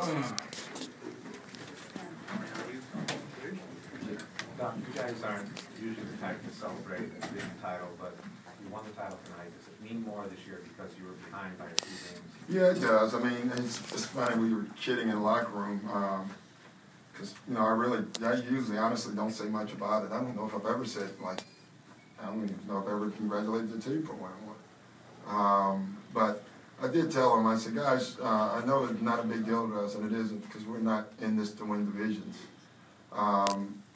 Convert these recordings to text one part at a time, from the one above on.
Don, you guys aren't usually the type to celebrate a big title, but you won the title tonight. Does it mean more this year because you were behind by a few games? Yeah, it does. I mean, it's funny, we were kidding in the locker room, because, I usually honestly don't say much about it. I don't know if I've ever said, I don't even know if I ever congratulated the team for winning one. But I did tell them, I said, guys, I know it's not a big deal to us, and it isn't, because we're not in this to win divisions.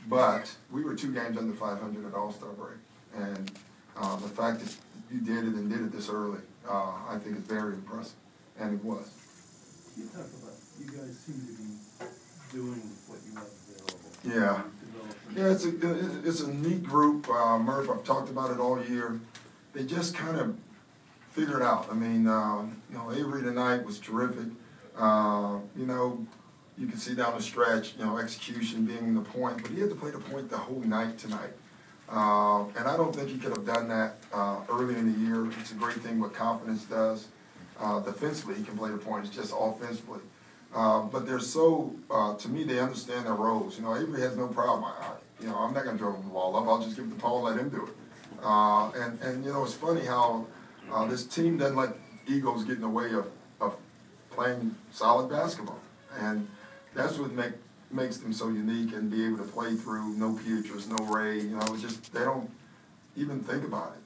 But we were 2 games under 500 at All-Star break, and the fact that you did it and did it this early, I think is very impressive, and it was. You talk about, you guys seem to be doing what you have available. Yeah. Yeah, it's a neat group. Murph, I've talked about it all year. They just kind of figured it out. I mean, Avery tonight was terrific. You can see down the stretch, execution being the point, but he had to play the point the whole night tonight. And I don't think he could have done that early in the year. It's a great thing what confidence does. Defensively, he can play the point. It's just offensively. But they're so, to me, they understand their roles. Avery has no problem. I'm not going to throw the ball up. I'll just give it to Paul and let him do it. And it's funny how this team doesn't let egos get in the way of playing solid basketball. And that's what makes them so unique and be able to play through no Pietrus, no Ray. It's just, they don't even think about it.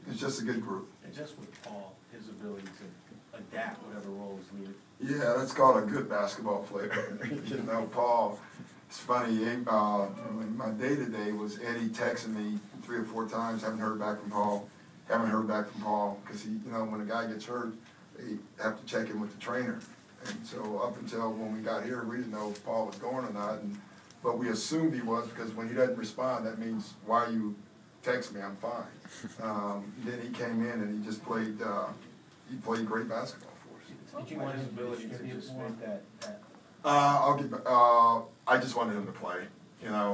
It's just a good group. And just with Paul, his ability to adapt whatever role is needed. Yeah, that's called a good basketball player. Paul, it's funny, my day-to-day was Eddie texting me 3 or 4 times, haven't heard back from Paul, because he, when a guy gets hurt, they have to check in with the trainer. And so up until when we got here, we didn't know if Paul was going or not, but we assumed he was, because when he doesn't respond, that means, why you text me, I'm fine. Then he came in and he just played, great basketball for us. Did you want his ability to just make that? I just wanted him to play.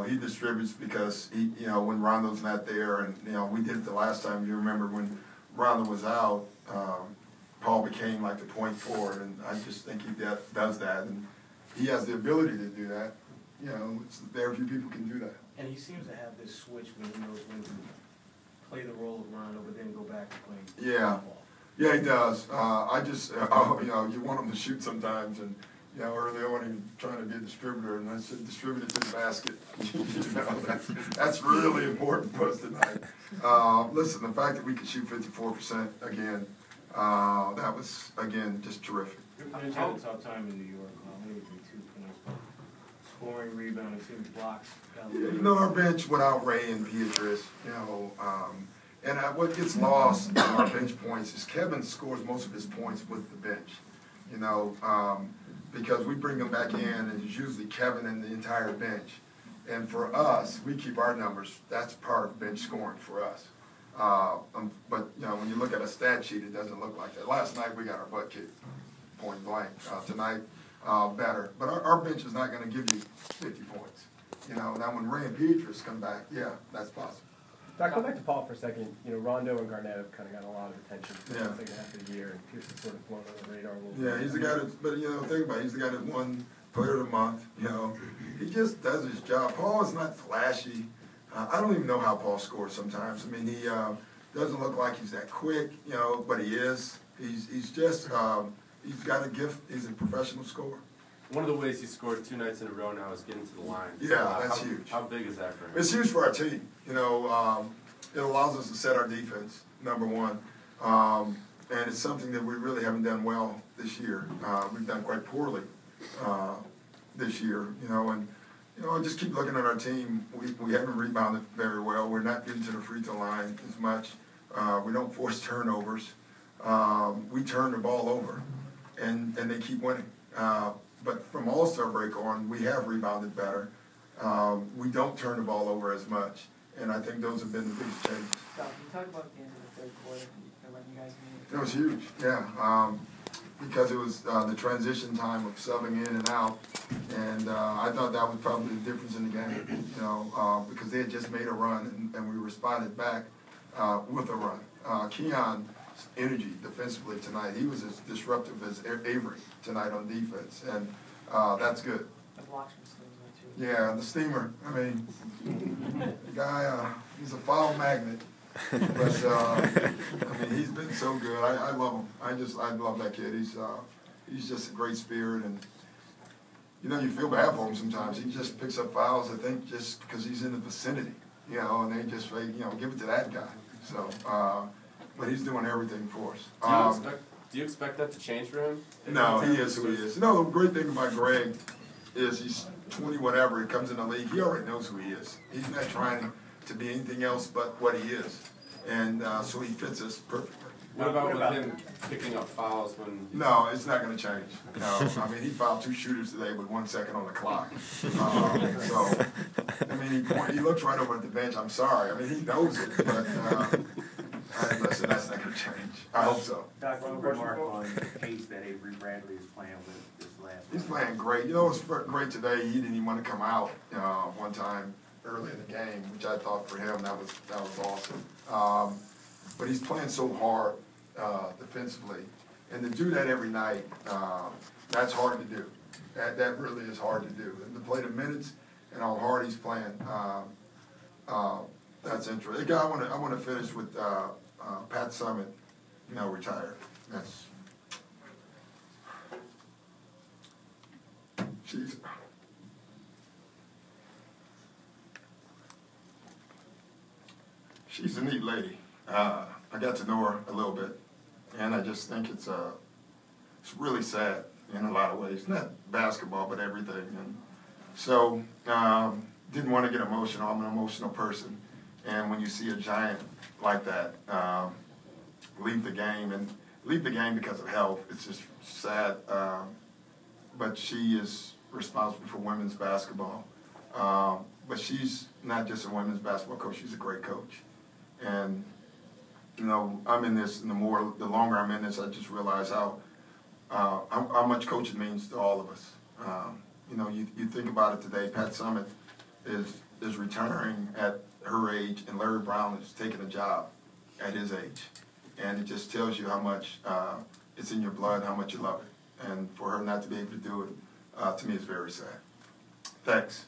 He distributes because when Rondo's not there, and we did it the last time. You remember when Rondo was out, Paul became like the point forward, and I just think he does that, and he has the ability to do that. Very few people can do that. And he seems to have this switch when he knows when to play the role of Rondo, but then go back to playing football. Yeah, he does. I just, you want him to shoot sometimes, and early on he was trying to be a distributor, and I said, distribute it to the basket. That's really important for us tonight. Listen, the fact that we could shoot 54% again, that was, again, just terrific. Your bench had a tough time in New York. Maybe 2 points, but scoring, rebounding, seems blocks. Our bench without Ray and Pietrus, and what gets lost in our bench points is Kevin scores most of his points with the bench, because we bring them back in, and it's usually Kevin and the entire bench. And for us, we keep our numbers. That's part of bench scoring for us. But when you look at a stat sheet, it doesn't look like that. Last night we got our butt kicked, point blank. Tonight, better. But our bench is not going to give you 50 points. Now when Ray and Pietrus come back, yeah, that's possible. Doc, go back to Paul for a second. Rondo and Garnett have kind of gotten a lot of attention for the second half of the year, and Pierce has sort of flown on the radar a little bit. Yeah, he's the guy that, but think about it, he's the guy that won Player of the Month. He just does his job. Paul is not flashy. I don't even know how Paul scores sometimes. I mean, he doesn't look like he's that quick, but he is. He's just, he's got a gift. He's a professional scorer. One of the ways he scored 2 nights in a row now is getting to the line. Yeah, that's huge. How big is that for him? It's huge for our team. It allows us to set our defense, number one. And it's something that we really haven't done well this year. We've done quite poorly this year, and I just keep looking at our team. We haven't rebounded very well. We're not getting to the free throw line as much. We don't force turnovers. We turn the ball over, and they keep winning. But from All-Star break on, we have rebounded better. We don't turn the ball over as much, and I think those have been the biggest changes. Can you talk about the end of the third quarter and when you guys meet? It was huge, yeah, because it was the transition time of subbing in and out, and I thought that was probably the difference in the game, because they had just made a run, and we responded back with a run. Keon's energy defensively tonight, he was as disruptive as Avery tonight on defense, and that's good. The blocks from Steamer too. Yeah, the steamer, I mean, the guy, he's a foul magnet. But, I mean, he's been so good. I love him. I love that kid. He's just a great spirit, and, you know, you feel bad for him sometimes. He just picks up fouls, I think, just because he's in the vicinity, you know, and they just, you know, give it to that guy. So, but he's doing everything for us. Do you expect that to change for him? No, he is who he is. You know, the great thing about Greg is he's 20 whatever, he comes in the league, he already knows who he is. He's not trying to be anything else but what he is. And so he fits us perfectly. What about with him picking up fouls when... No, it's not going to change. No, I mean, he fouled 2 shooters today with 1 second on the clock. So, I mean, he looks right over at the bench. I'm sorry. I mean, he knows it, but listen, that's not going to change. I hope so. Doc, one remark on the pace that Avery Bradley is playing with this last He's playing great. You know, it was great today. He didn't even want to come out one time early in the game, which I thought for him that was awesome. But he's playing so hard defensively, and to do that every night, that's hard to do. That really is hard to do. And to play the minutes and how hard he's playing, that's interesting. I want to finish with Pat Summitt, retired. She's a neat lady. I got to know her a little bit, and I just think it's really sad in a lot of ways. Not basketball, but everything. And so, didn't want to get emotional. I'm an emotional person, and when you see a giant like that leave the game because of health, it's just sad. But she is responsible for women's basketball. But she's not just a women's basketball coach; she's a great coach. And I'm in this, and the longer I'm in this, I just realize how much coaching means to all of us. You think about it today. Pat Summitt is retiring at her age, and Larry Brown is taking a job at his age, and it just tells you how much it's in your blood, how much you love it, and for her not to be able to do it, to me, is very sad. Thanks.